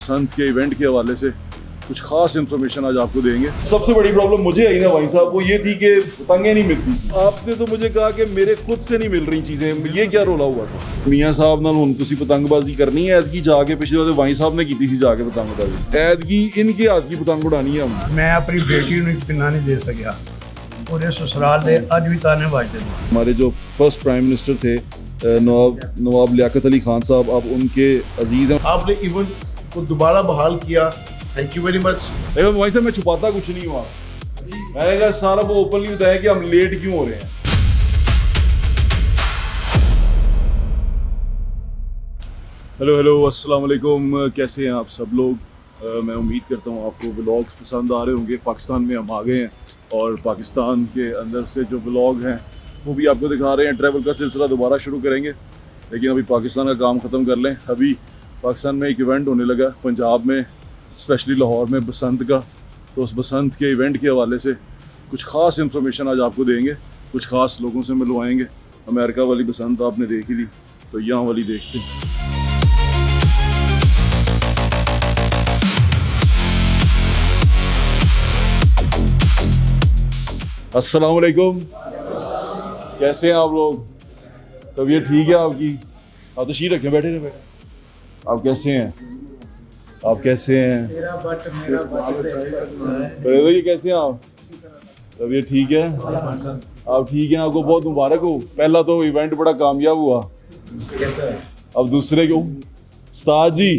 बसंत के इवेंट के हवाले से कुछ खास इन्फॉर्मेशन आज आपको देंगे। सबसे बड़ी प्रॉब्लम मुझे आई ना भाई साहब, वो ये थी कि पतंगें नहीं मिलती। आपने तो मुझे कहा कि मेरे खुद से नहीं मिल रही चीजें, ये क्या रोला हुआ था? मियाँ साहब नाल हुण तुसी पतंगबाजी करनी है ऐतकी जाके, पिछले वाले भाई साहब ने की थी जाके पतंगबाजी, ऐतकी इनके हाथ की पतंग उड़ानी है हम। मैं अपनी बेटी को एक पिन्ना नहीं दे सकिया, पूरे ससुराल दे अज भी ताने बजते। हमारे जो फर्स्ट प्राइम मिनिस्टर थे नवाब लियाकत अली खान साहब, आप उनके अजीज हैं। आपने इवेंट को दोबारा बहाल किया, थैंक यू वेरी मच। वहीं से मैं छुपाता कुछ नहीं हुआ, मैंने कहा सारा वो ओपनली बताया कि हम लेट क्यों हो रहे हैं। हेलो अस्सलाम वालेकुम, कैसे हैं आप सब लोग? मैं उम्मीद करता हूँ आपको व्लॉग्स पसंद आ रहे होंगे। पाकिस्तान में हम आ गए हैं और पाकिस्तान के अंदर से जो व्लॉग हैं वो भी आपको दिखा रहे हैं। ट्रैवल का सिलसिला दोबारा शुरू करेंगे, लेकिन अभी पाकिस्तान का काम ख़त्म कर लें। अभी पाकिस्तान में एक इवेंट होने लगा पंजाब में, स्पेशली लाहौर में बसंत का। तो उस बसंत के इवेंट के हवाले से कुछ ख़ास इन्फॉर्मेशन आज आपको देंगे, कुछ ख़ास लोगों से मिलवाएंगे। अमेरिका वाली बसंत आपने देख ही ली, तो यहाँ वाली देखते हैं। अस्सलाम वालेकुम, कैसे हैं आप लोग? तबीयत ठीक है आपकी? आप तो शीर रखें, बैठे रहे। आप कैसे हैं? आप कैसे हैं? ये कैसे हैं आप? तबीयत ठीक है? आप ठीक हैं? आपको बहुत मुबारक हो। पहला तो इवेंट बड़ा कामयाब हुआ, अब दूसरे को उस्ताद जी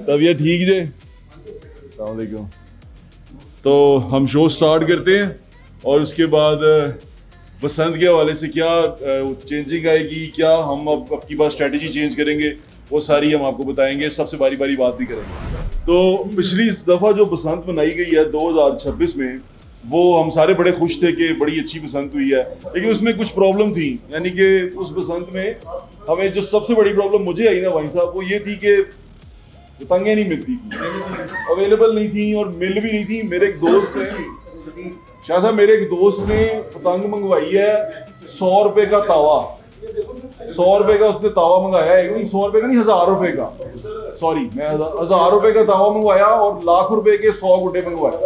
तबीयत ठीक जे? अस्सलाम वालेकुम। तो हम शो स्टार्ट करते हैं और उसके बाद बसंत के हवाले से क्या चेंजिंग आएगी, क्या हम अब की बार स्ट्रेटजी चेंज करेंगे, वो सारी हम आपको बताएंगे। सबसे बारी बारी बात भी करेंगे। तो पिछली दफ़ा जो बसंत मनाई गई है 2026 में, वो हम सारे बड़े खुश थे कि बड़ी अच्छी बसंत हुई है, लेकिन उसमें कुछ प्रॉब्लम थी। यानी कि उस बसंत में हमें जो सबसे बड़ी प्रॉब्लम मुझे आई ना भाई साहब, वो ये थी कि पतंगें नहीं मिलती थी, अवेलेबल नहीं थी और मिल भी नहीं थी। मेरे एक दोस्त ने शाह साहब, मेरे एक दोस्त ने पतंग मंगवाई है 100 रुपए का तावा, 100 रुपए का उसने तावा मंगाया है। 100 रुपए का नहीं, 1000 रुपए का, सॉरी, मैं 1000 रुपए का तावा मंगवाया और लाख रुपए के 100 गुड्डे मंगवाए।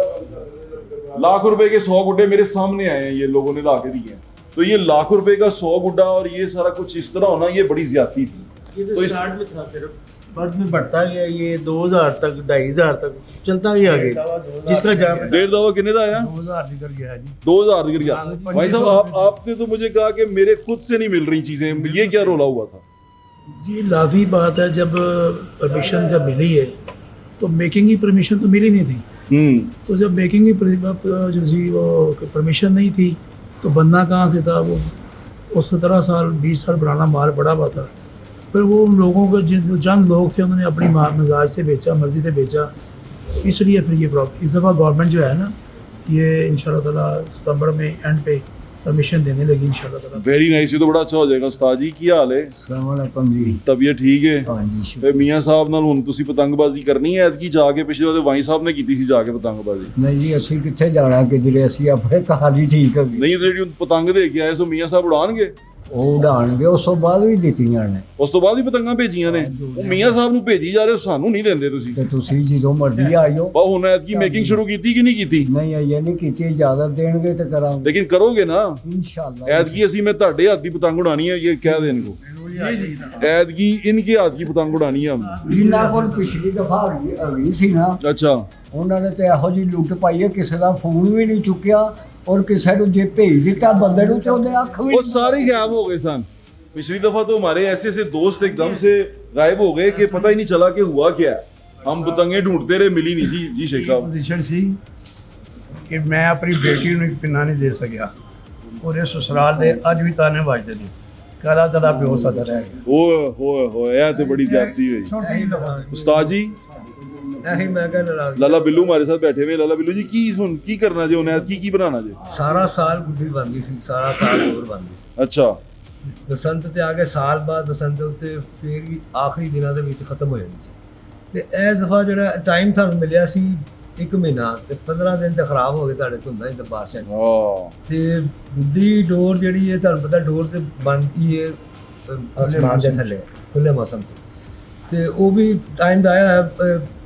लाख रुपए के 100 गुड्डे मेरे सामने आए हैं, ये लोगों ने ला के दिए हैं। तो ये लाख रुपए का 100 गुड्डा और ये सारा कुछ इस तरह होना, ये बड़ी ज्यादती थी। ये तो स्टार्ट में था, सिर्फ बाद में बढ़ता गया, ये 2000 तक 2500 तक चलता ही आगे। जिसका डेढ़ दावा कितने का आया? 2000 निकल गया जी। 2000 निकल गया। भाई साहब, आपने तो मुझे कहा कि मेरे खुद से नहीं मिल रही चीजें, ये क्या रोला हुआ था? जी लाफी बात है, जब परमिशन जब मिली है तो मेकिंग की परमिशन तो मिली नहीं थी। तो जब मेकिंग की जो थी वो परमिशन नहीं थी तो बनना कहाँ से था? वो 17 साल 20 साल पुराना माल पड़ा हुआ था। फिर वो उन लोगों को जिन चंद लोग थे उन्होंने अपनी मिजाज से बेचा, मर्जी से बेचा, इसलिए फिर ये प्रॉब्लम। इस दफ़ा गवर्नमेंट जो है ना, ये इंशाल्लाह ताला सितंबर में एंड पे परमिशन देने लगी इंशाल्लाह ताला। वेरी नाइस, ये तो बड़ा अच्छा हो जाएगा। उस्ताद जी की हाल है? अस्सलाम वालेकुम जी। तबीयत ठीक है? हाँ जी। फिर मियाँ साहब नाल हुण तुसी पतंगबाजी करनी है ऐतकी जाके, पिछले वाले भाई साहब ने की थी जाके पतंगबाजी। नहीं जी, ਅਸੀਂ ਕਿੱਥੇ ਜਾਣਾ ਕਿ ਜਿਹੜੇ ਅਸੀਂ ਆਪਣੇ ਕਹਾਣੀ ਠੀਕ ਹੈਗੀ। नहीं, तो ਜਿਹੜੀ ਪਤੰਗ ਦੇ ਕੇ ਆਏ ਸੋ ਮਿयाँ ਸਾਹਿਬ ਉਡਾਣਗੇ? ਉਹ ਉਡਾਣਗੇ, ਉਸ ਤੋਂ ਬਾਅਦ ਵੀ ਦਿੱਤੀਆਂ ਨੇ। ਉਸ ਤੋਂ ਬਾਅਦ ਹੀ ਪਤੰਗਾਂ ਭੇਜੀਆਂ ਨੇ। ਉਹ ਮਿयाँ ਸਾਹਿਬ ਨੂੰ ਭੇਜੀ ਜਾ ਰਹੇ ਹੋ, ਸਾਨੂੰ ਨਹੀਂ ਦਿੰਦੇ ਤੁਸੀਂ। ਤੇ ਤੁਸੀਂ ਜਦੋਂ ਮਰਜ਼ੀ ਆਇਓ। ਬਾ ਹੁਣ ਐਤਕੀ ਮੇਕਿੰਗ ਸ਼ੁਰੂ ਕੀਤੀ ਕਿ ਨਹੀਂ ਕੀਤੀ? ਨਹੀਂ ਅਜੇ ਨਹੀਂ ਕੀਤੀ, ਇਜਾਜ਼ਤ ਦੇਣਗੇ ਤੇ ਕਰਾਂਗੇ लेकिन करोगे ना? इंशाल्लाह। ऐतकी ਅਸੀਂ मैं ਤੁਹਾਡੇ ਹੱਥ ਦੀ ਪਤੰਗ ਉਡਾਣੀ ਹੈ, ये कह दें इनको। ऐतकी इनके हाथ की पतंग उड़ानी है हम। ਜਿਨ੍ਹਾਂ ਕੋਲ ਪਿਛਲੀ ਦਫਾ ਹੈਗੀ ਸੀ ਨਾ, अच्छा, ਉਹਨਾਂ ਨੇ ਤੇ ਇਹੋ ਜਿਹੀ ਲੁੱਟ ਪਾਈ ਹੈ, ਕਿਸੇ ਦਾ ਫੋਨ ਵੀ ਨਹੀਂ ਚੁੱਕਿਆ ਔਰ ਕਿਸੇ ਨੂੰ ਜੇ ਭੇਜ ਦਿੱਤਾ ਬੰਦੇ ਨੂੰ ਤੇ ਉਹਦੇ ਅੱਖ ਵੀ वो सारे गायब हो गए सन। पिछली दफा तो हमारे ऐसे ऐसे दोस्त एकदम से गायब हो गए कि पता ही नहीं चला कि हुआ क्या है। हम पतंगे ढूंढते रहे, मिली नहीं। जी शेख साहब। पोजीशन सी कि मैं अपनी बेटी को एक पिन्ना नहीं दे सकिया, पूरे ससुराल दे अज भी ताने बजते थे। कहला तेरा प्यो सदा रह गया। हो यह तो बड़ी ज्यादती हुई। छोटी उस्ताद जी, नहीं, मैं क्या नाराज। लाला बिल्लू हमारे साथ बैठे हुए। लाला बिल्लू जी की करना जे उन्हें की बनाना जे? सारा साल गुड्डी बनदी सी, सारा साल और बनदी सी। अच्छा, ਬਸੰਤ ਤੇ ਆ ਕੇ ਸਾਲ ਬਾਅਦ ਬਸੰਤ ਉੱਤੇ ਫੇਰ ਵੀ ਆਖਰੀ ਦਿਨਾਂ ਦੇ ਵਿੱਚ ਖਤਮ ਹੋ ਜਾਂਦੀ ਸੀ। ਤੇ ਇਸ ਦਫਾ ਜਿਹੜਾ ਟਾਈਮ ਤੁਹਾਨੂੰ ਮਿਲਿਆ ਸੀ 1 ਮਹੀਨਾ, ਤੇ 15 ਦਿਨ ਤੇ ਖਰਾਬ ਹੋ ਗਏ ਤੁਹਾਡੇ ਧੁੰਦਾਂ ਦੀ ਬਾਰਿਸ਼ਾਂ ਚ। ਤੇ ਗੁੱਡੀ ਡੋਰ ਜਿਹੜੀ ਹੈ ਤੁਹਾਨੂੰ ਪਤਾ ਡੋਰ ਤੇ ਬਣਦੀ ਹੈ ਅਸਮਾਨ ਦੇ ਥੱਲੇ ਖੁੱਲੇ ਮੌਸਮ ਤੇ। ਤੇ ਉਹ ਵੀ ਟਾਈਮ ਦਾ ਆਇਆ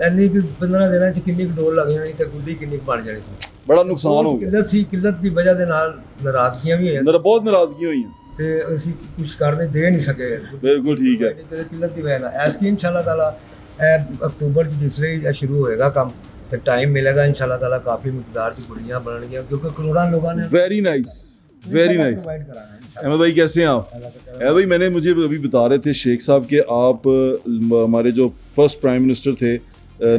ਇੰਨੀ ਕਿ 15 ਦਿਨਾਂ 'ਚ ਕਿੰਨੀ ਕੁ ਡੋਰ ਲੱਗ ਜਾਣੀ ਤੇ ਗੁੱਡੀ ਕਿੰਨੀ ਕੁ ਬਣ ਜਾਣੀ ਸੀ। ਬੜਾ ਨੁਕਸਾਨ ਹੋ ਗਿਆ। ਕਿੱਲਤ ਸੀ, ਕਿੱਲਤ ਦੀ ਵਜ੍ਹਾ ਦੇ ਨਾਲ ਨਾਰਾਜ਼ਗੀਆਂ ਵੀ ਹੋਈਆਂ ਮੇਰਾ ਬਹੁਤ ਨਾਰਾਜ਼ਗੀਆਂ ਹੋਈਆਂ। ਤੇ ਅਸੀਂ ਕੁਝ ਕਰਨੇ ਦੇ ਨਹੀਂ ਸਕੇ। ਬਿਲਕੁਲ ਠੀਕ ਹੈ। ਕਿੱਲਤ ਦੀ ਵਜ੍ਹਾ ਨਾਲ ਐਸਕੀ ਇਨਸ਼ਾਅੱਲਾ ਤਾਲਾ ਇਹ ਅਕਤੂਬਰ 'ਚ ਜਿਸਲੇ ਸ਼ੁਰੂ ਹੋਏਗਾ ਕੰਮ ਤੇ ਟਾਈਮ मिलेगा इंशाल्लाह ताला काफ़ी मकदार की गुड़ियाँ बननियाँ क्योंकि करोड़ों लोगों ने very nice, very nice. Provide कराना है। अहमद भाई कैसे हैं आप? अहमद भाई मैंने मुझे अभी बता रहे थे शेख साहब कि आप हमारे जो फर्स्ट प्राइम मिनिस्टर थे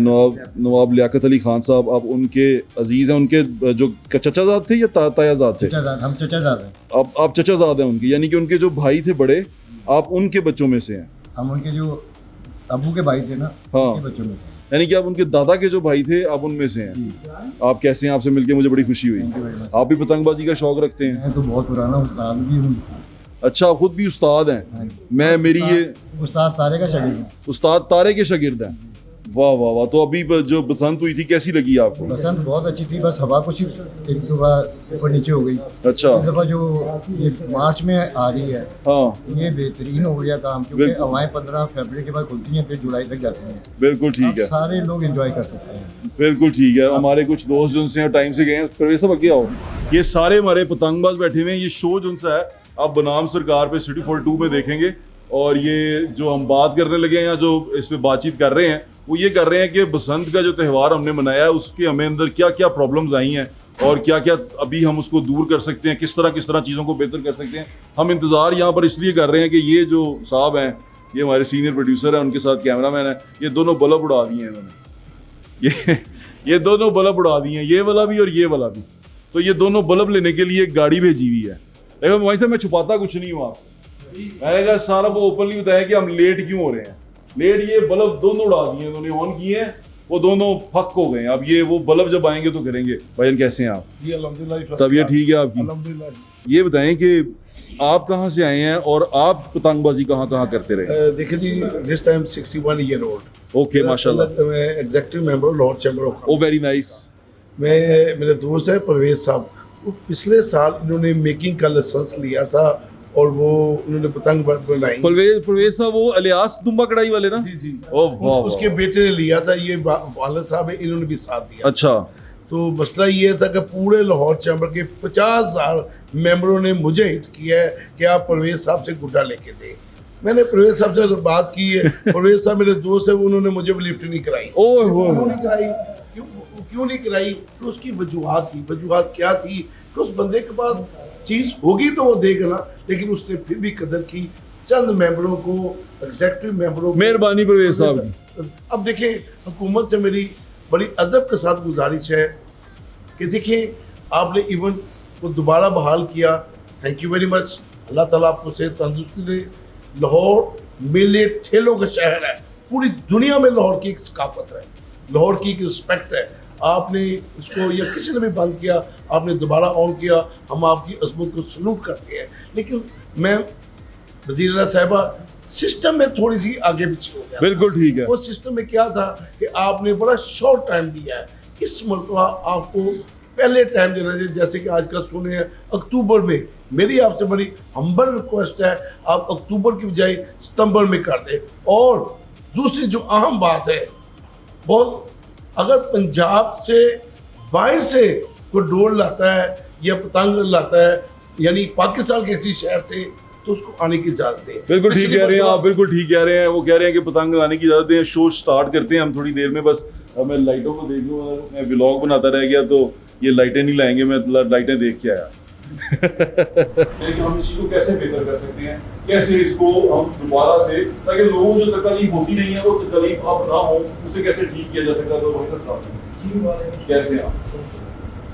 नवाब लियाकत अली खान साहब, आप उनके अजीज़ हैं, उनके जो चचाजाद थे या तायाजाद थे? हम चचाजाद हैं। आप चचाजाद हैं उनके, यानी कि उनके जो भाई थे बड़े, आप उनके बच्चों में से हैं। हम उनके जो अबू के भाई थे ना, हाँ। उनके बच्चों में से। यानी कि आप उनके दादा के जो भाई थे आप उनमें से हैं। आप कैसे हैं? आपसे मिलके मुझे बड़ी खुशी हुई। आप भी पतंगबाजी का शौक रखते हैं? मैं तो बहुत पुराना उस्ताद भी हूँ। अच्छा, आप खुद भी उस्ताद हैं? मैं मेरी ये उस्ताद तारे का शागिर्द हूँ। उस्ताद तारे के शागिर्द हैं। वाह वाह वाह। तो अभी जो बसंत हुई थी कैसी लगी आपको? बसंत बहुत अच्छी थी, बस हवा कुछ एक दो बार ऊपर नीचे हो गई। अच्छा। इस दफ़ा जो ये मार्च में आ रही है, हाँ ये बेहतरीन हो गया काम, क्योंकि हवाएं 15 फरवरी के बाद खुलती हैं, फिर जुलाई तक जाती हैं। बिल्कुल ठीक है, सारे लोग एंजॉय कर सकते हैं। बिल्कुल ठीक है। हमारे कुछ दोस्त जो उनसे टाइम से गए हैं, प्रवेश साहब आगे आओ। ये सारे हमारे पतंगबाज बैठे हुए हैं। ये शो जो उनसा है आप बनाम सरकार पे सिटी फॉर 2 में देखेंगे। और ये जो हम बात करने लगे हैं या जो इस पे बातचीत कर रहे हैं वो ये कर रहे हैं कि बसंत का जो त्यौहार हमने मनाया है उसके हमें अंदर क्या क्या प्रॉब्लम्स आई हैं और क्या क्या अभी हम उसको दूर कर सकते हैं, किस तरह चीज़ों को बेहतर कर सकते हैं। हम इंतज़ार यहाँ पर इसलिए कर रहे हैं कि ये जो साहब हैं, ये हमारे सीनियर प्रोड्यूसर हैं, उनके साथ कैमरामैन है, ये दोनों बल्ब उड़ा दिए हैं इन्होंने। ये दोनों बल्ब उड़ा दिए हैं, ये वाला भी और ये वाला भी। तो ये दोनों बल्ब लेने के लिए गाड़ी भेजी हुई है। लेकिन वहीं से मैं छुपाता कुछ नहीं हूँ आपको, मैंने कहा सारा वो ओपनली बताया कि हम लेट क्यों हो रहे हैं। लेट ये बल्ब दोनों उड़ा दिए, उन्होंने ऑन किए हैं, वो दोनों फक हो गए। अब ये वो बल्ब जब आएंगे तो करेंगे। भाईजान कैसे हैं आप? जी अल्हम्दुलिल्लाह। तबीयत ठीक है आपकी? अल्हम्दुलिल्लाह। ये बताएं कि आप कहाँ से आए हैं और आप पतंगबाजी कहाँ कहाँ करते रहे? देखिए जी, this time 61 year old. Okay माशाल्लाह। मैं executive member Lahore chamber of oh very nice. मैं मेरे दोस्त है परवेज साहब, वो पिछले साल इन्होंने मेकिंग का लाइसेंस लिया था और वो उन्होंने पतंग बनाई। परवेज साहब वो अलियास दुम्बा कढ़ाई वाले ना? जी जी। ओ वाह। उसके बेटे ने लिया था, ये वालिद साहब है, इन्होंने भी साथ दिया। अच्छा। तो मसला ये था कि पूरे लाहौर चैम्बर के 50,000 मेंबरों ने मुझे हिट किया है कि आप परवेज साहब से गुड्डा लेके दें। मैंने परवेज साहब से बात की है, परवेज साहब मेरे दोस्त है, उन्होंने मुझे लिफ्ट नहीं कराई। क्यों नहीं कराई? क्यों नहीं कराई? तो उसकी वजूहत थी। वजूहत क्या थी कि उस बंदे के पास चीज़ होगी तो वो देगा ना, लेकिन उसने फिर भी कदर की। चंद मेंबरों को, एग्जीक्यूटिव मेंबरों को, मेहरबानी परवेज साहब की। अब देखें, हुकूमत से मेरी बड़ी अदब के साथ गुजारिश है कि देखिए आपने इवेंट को दोबारा बहाल किया, थैंक यू वेरी मच। अल्लाह ताला आपको सेहत तंदुरुस्ती दे। लाहौर मेले ठेलों का शहर है, पूरी दुनिया में लाहौर की एक सकाफत है, लाहौर की एक रिस्पेक्ट है। आपने इसको या किसी ने भी बंद किया, आपने दोबारा ऑन किया, हम आपकी अजमत को सलूट करते हैं। लेकिन मैं वज़ीर साहिबा सिस्टम में थोड़ी सी आगे पीछे हो गया। बिल्कुल ठीक है। वो सिस्टम में क्या था कि आपने बड़ा शॉर्ट टाइम दिया है। इस मरतबा आपको पहले टाइम देना चाहिए, जैसे कि आज का सुने हैं अक्टूबर में। मेरी आपसे बड़ी हम्बल रिक्वेस्ट है, आप अक्टूबर की बजाय सितंबर में कर दें। और दूसरी जो अहम बात है, बहुत अगर पंजाब से बाहर से कोई डोर लाता है या पतंग लाता है, यानी पाकिस्तान के किसी शहर से, तो उसको आने की इजाजत दें। बिल्कुल ठीक कह रहे हैं आप, बिल्कुल ठीक कह रहे हैं। वो कह रहे हैं कि पतंग लाने की इजाजत दें। शो स्टार्ट करते हैं हम थोड़ी देर में। बस अब मैं लाइटों को देख लूँ, मैं व्लॉग बनाता रह गया तो ये लाइटें नहीं लाएंगे, मैं लाइटें देख के आया। लेकिन हम इस चीज़ को कैसे बेहतर कर सकते हैं, कैसे इसको हम दोबारा से, ताकि लोगों को जो तकलीफ होती नहीं है वो तकलीफ अब ना हो, उसे कैसे ठीक किया जा सकता है। तो वही सब कैसे आप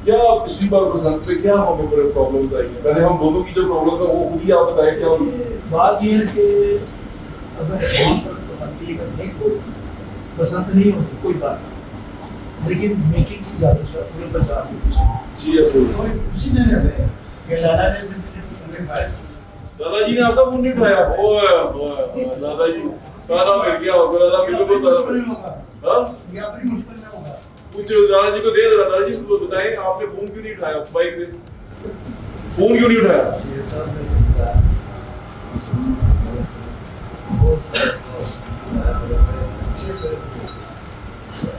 क्या पिछली बार बसंत पे क्या हमें प्रॉब्लम्स आई है? पहले हम दोनों की जो प्रॉब्लम है वो खुद ही आप बताएं क्या हुई? बात ये है कि अगर पसंद नहीं होती कोई बात नहीं, लेकिन मेकिंग की ज़्यादा है पूरे बाजार में। जी ऐसे किसी ने नहीं है कि दादाजी ने आपका फोन नहीं उठाया? ओए दादाजी दादा मिल गया होगा, दादा बिल्कुल दादा। हां ये अपनी मुश्किल में होगा। कुछ दादाजी को दे दो, दादाजी को बताएं आपने फोन क्यों नहीं उठाया? बाइक पे फोन क्यों नहीं उठाया? ये सब में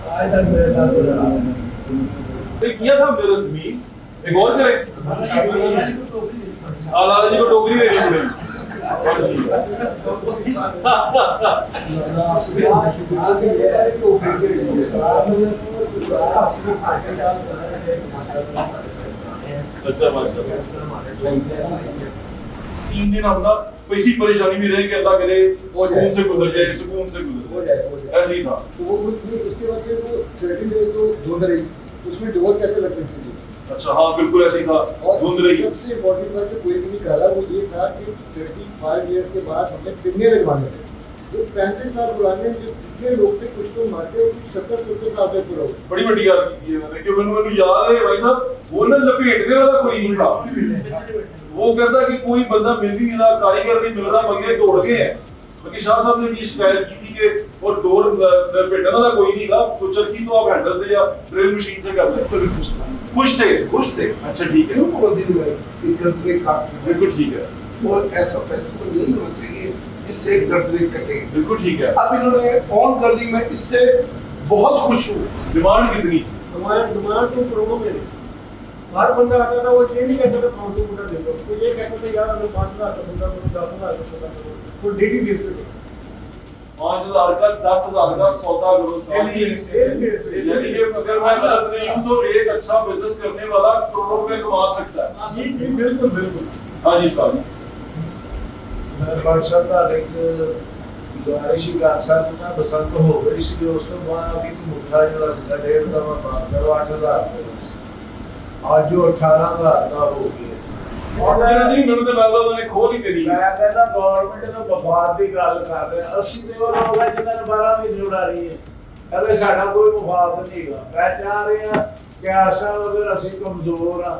आज तक मेरे साथ हो रहा है। किया था मेरे रस्मी, एक और करें। लाला जी को टोकरी देनी पड़ेगी। अच्छा माशाल्लाह। 3 दिन अपना किसी परेशानी में रहे कि अल्लाह करे सुकून से गुजर जाए, सुकून से गुजर जाए, ऐसे ही था। तो वो उसके बाद फिर वो 30 डेज तो धुंध रही, उसमें डोर कैसे लग सकती थी? अच्छा हाँ बिल्कुल ऐसे ही था, और धुंध रही। सबसे इम्पोर्टेंट बात जो कोई भी नहीं कहा वो ये था कि 35 ईयर्स के बाद हमें पिन्ने लगवाने थे। जो 35 साल पुराने जो जितने लोग थे, कुछ तो मारते 70 साल तक पूरा हो। बड़ी बड़ी याद की है मैंने, क्योंकि मैंने याद है भाई साहब, वो ना लपेटने वाला कोई नहीं था। वो कहता कि कोई बंदा मिल नहीं रहा, कारीगर नहीं मिल रहा, बंदे दौड़ गए हैं। बाकी शाह साहब ने ये शिकायत की थी कि और डोर लपेटने वाला कोई नहीं था, तो चरखी तो आप हैंडल से या ड्रिल मशीन से कर लेते। खुश थे। खुश थे। अच्छा ठीक है, क्यों पाबंदी लगाई? एक गर्दन एक काट के। बिल्कुल ठीक है, और ऐसा फेस्टिवल नहीं होना चाहिए जिससे एक गर्दन कटे। बिल्कुल ठीक है। अब इन्होंने ऑन कर दी, मैं इससे बहुत खुश हूँ। डिमांड कितनी? हमारे डिमांड तो करोड़ों में हर बंदा आता था, वो ये नहीं कहता था 500 बूटा दे दो, वो ये कहता था यार हमें 5,000 का बूटा करो, 10,000 का बूटा करो, वो डेली बेस पे 5,000 का 10,000 का सौदा करो। यानी कि अगर मैं गलत नहीं हूँ तो एक अच्छा बिजनेस करने वाला करोड़ों रुपए कमा सकता है। जी जी बिल्कुल बिल्कुल। हाँ जी साहब। गुजारिश ही कर सकता बसंत हो गई सी उस तो बाद अभी मुठा जो 1.5 का मात्र 8,000 आज जो 18,000 का हो गया। और जी ਮੈਨੂੰ ਤਾਂ ਲੱਗਦਾ ਉਹਨੇ ਖੋਲ ਹੀ ਦੇਣੀ। मैं कहना गवर्नमेंट तो वफाद की गल कर रहे हैं, 80 लेवल हो गए जिन्होंने 12 महीने उड़ा रही है, अबे साडा कोई वफाद नहीं है। मैं चाह रही हूं कि आशा अगर असि कमजोर हां,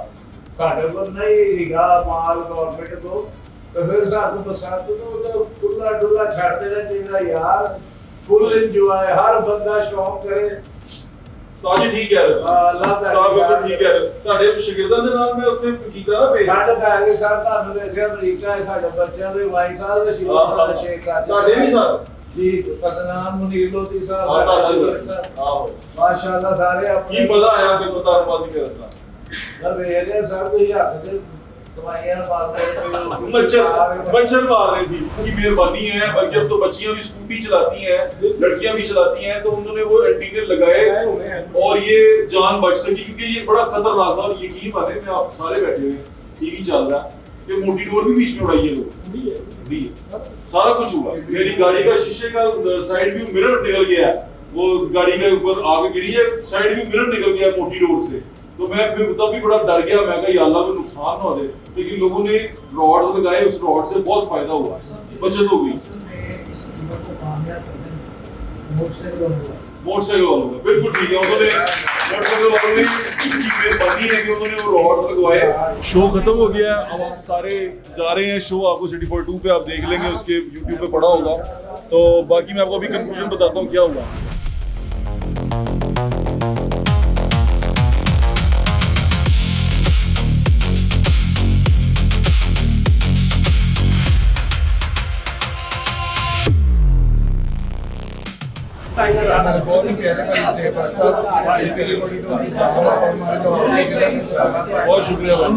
साडे कोल नहीं हैगा माल गवर्नमेंट को, तो फिर सानू बसंत तो खुला डुला छड़ देना चाहिए यार। फुल एंजॉय हर बंदा शौक करे। ਤਾਂ ਜੀ ਠੀਕ ਹੈ ਅੱਲਾਹ ਦਾ ਸਾਹਿਬ ਬਿਲਕੁਲ ਠੀਕ ਹੈ। ਤੁਹਾਡੇ ਸ਼ਾਗਿਰਦਾਂ ਦੇ ਨਾਲ ਮੈਂ ਉੱਥੇ ਕੀਤਾ ਨਾ ਪੇਜ। ਸਾਡੇ ਪੈਗੇ ਸਰ ਤੁਹਾਨੂੰ ਦੇਖਿਆ ਅਮਰੀਕਾ ਹੈ, ਸਾਡੇ ਬੱਚਿਆਂ ਦੇ ਵਾਈ ਸਾਹਿਬ ਦੇ ਸ਼ਿਵਾ ਸ਼ੇਖ ਸਾਹਿਬ ਤੁਹਾਡੇ ਵੀ ਸਰ ਜੀ ਕਦਨਾਮ ਮੁਨੀਰ ਲੋਧੀ ਸਾਹਿਬ ਹਾਂ ਸਾਡੇ ਤੁਹਾਡੇ ਸ਼ੇਖ ਸਾਹਿਬ ਆਹੋ ਮਾਸ਼ਾਅੱਲਾ ਸਾਰੇ ਕੀ ਆਪਣੇ ਮਜ਼ਾ ਆਇਆ ਤੇ ਪਤਾਰਬਾਜ਼ੀ ਕਰਨ ਦਾ। ਸਰ ਵੇਲੇ ਸਭ ਦੇ ਹੱਥ ਦੇ ਦਵਾਈਆਂ ਮਾਰਦੇ मच्छर मार रहे थी उनकी मेहरबानी है। बल्कि अब तो बच्चियां भी स्कूटी चलाती हैं, लड़कियां भी चलाती हैं, तो उन्होंने वो एंटीरियर लगाए और ये जान बच सकी, क्योंकि ये बड़ा खतरनाक था। और यकीन माने में आप सारे बैठे हुए टीवी चल रहा है, ये मोटी डोर भी बीच में उड़ाई है लोग, सारा कुछ हुआ। मेरी गाड़ी का शीशे का साइड व्यू मिरर निकल गया, वो गाड़ी के ऊपर आग गिरी है, साइड व्यू मिरर निकल गया मोटी डोर से। तो मैं तब भी बड़ा डर गया, मैं कहा या अल्लाह को नुकसान ना हो जाए। लेकिन लोगों ने रॉड्स लगाए, उस रॉड से बहुत फायदा हुआ, बचत हो गई। मोटरसाइकिल वालों का बिल्कुल ठीक है, उन्होंने मोटरसाइकिल वालों ने इसकी मेहरबानी है कि उन्होंने वो रॉड्स लगवाए। शो खत्म हो गया, अब हम सारे जा रहे हैं। शो आपको सिटी फॉर 2 पे आप देख लेंगे, उसके यूट्यूब पे पड़ा होगा। तो बाकी मैं आपको अभी कंक्लूजन बताता हूँ क्या हुआ। बहुत शुक्रिया भाई।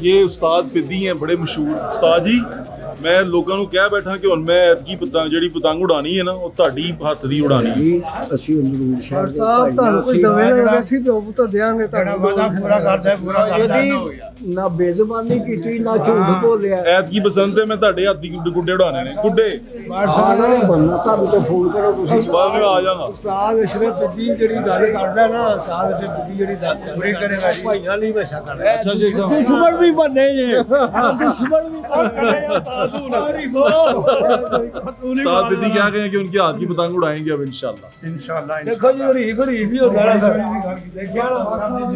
ये उस्ताद पिद्दी हैं बड़े मशहूर उस्ताद जी मैं लोगों ਨੂੰ ਕਹਿ ਬੈਠਾ ਕਿ ਹੁਣ ਮੈਂ ਐਤਕੀ ਪਤੰਗ ਜਿਹੜੀ ਪਤੰਗ ਉਡਾਣੀ ਹੈ ਨਾ ਉਹ ਤੁਹਾਡੀ ਹੱਥ ਦੀ ਉਡਾਣੀ ਹੈ ਅਸੀਂ ਜ਼ਰੂਰ ਪਰ ਸਾਹਿਬ ਤੁਹਾਨੂੰ ਕੁਝ ਦਵੇ ਨਾ ਅਸੀਂ ਤਾਂ ਦੇਾਂਗੇ ਜਿਹੜਾ ਵਾਦਾ ਪੂਰਾ ਕਰਦਾ ਹੈ, ਪੂਰਾ ਕਰਦਾ ਹੈ। ਨਾ ਬੇਜ਼ਬਾਨੀ ਕੀਤੀ ਨਾ ਝੂਠ ਬੋਲਿਆ ਐਤਕੀ ਬਸੰਤ ਤੇ ਮੈਂ ਤੁਹਾਡੇ ਹੱਥ ਦੀ ਗੁੱਡੇ ਉਡਾਣੇ ਨੇ ਗੁੱਡੇ ਬੰਨਾ ਤੁਹਾਨੂੰ ਤੇ ਫੋਨ ਕਰੋ ਤੁਸੀਂ ਬਾਅਦ ਵਿੱਚ ਆ ਜਾਣਾ ਉਸਤਾਦ ਅਸ਼ਰਫ ਬਿੱਦੀ ਜਿਹੜੀ ਗੱਲ ਕਰਦਾ ਨਾ ਉਸਤਾਦ ਅਸ਼ਰਫ ਬਿੱਦੀ ਜਿਹੜੀ ਪੂਰੀ ਕਰੇਗਾ ਜੀ ਭਾਈਆਂ ਲਈ ਹਮੇਸ਼ਾ ਕਰਦਾ ਅੱਛਾ ਸ਼ੇਖ ਸਾਹਿਬ ਦੁਸ਼ਮਣ ਵੀ ਬੰਨੇ ਜੇ ਦੁਸ਼ਮਣ ਵੀ ਉਸਤਾਦ उस्ताद दीदी क्या कहें कि उनके हाथ की पतंग उड़ाएंगे अब इंशाल्लाह इंशाल्लाह ਦੇਖੋ ਜੀ ਹਰੀਫ ਹੀ ਹੁੰਦਾ ਨਾ ਦੇਖਿਆ ਨਾ ਉਸਤਾਦ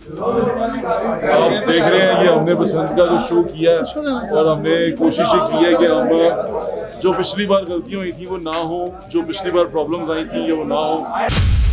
आप देख रहे हैं ये हमने बसंत का जो शो किया है और हमने कोशिश की है कि हम जो पिछली बार गलतियां हुई थी वो ना हो जो पिछली बार प्रॉब्लम्स आई थी ये वो ना हो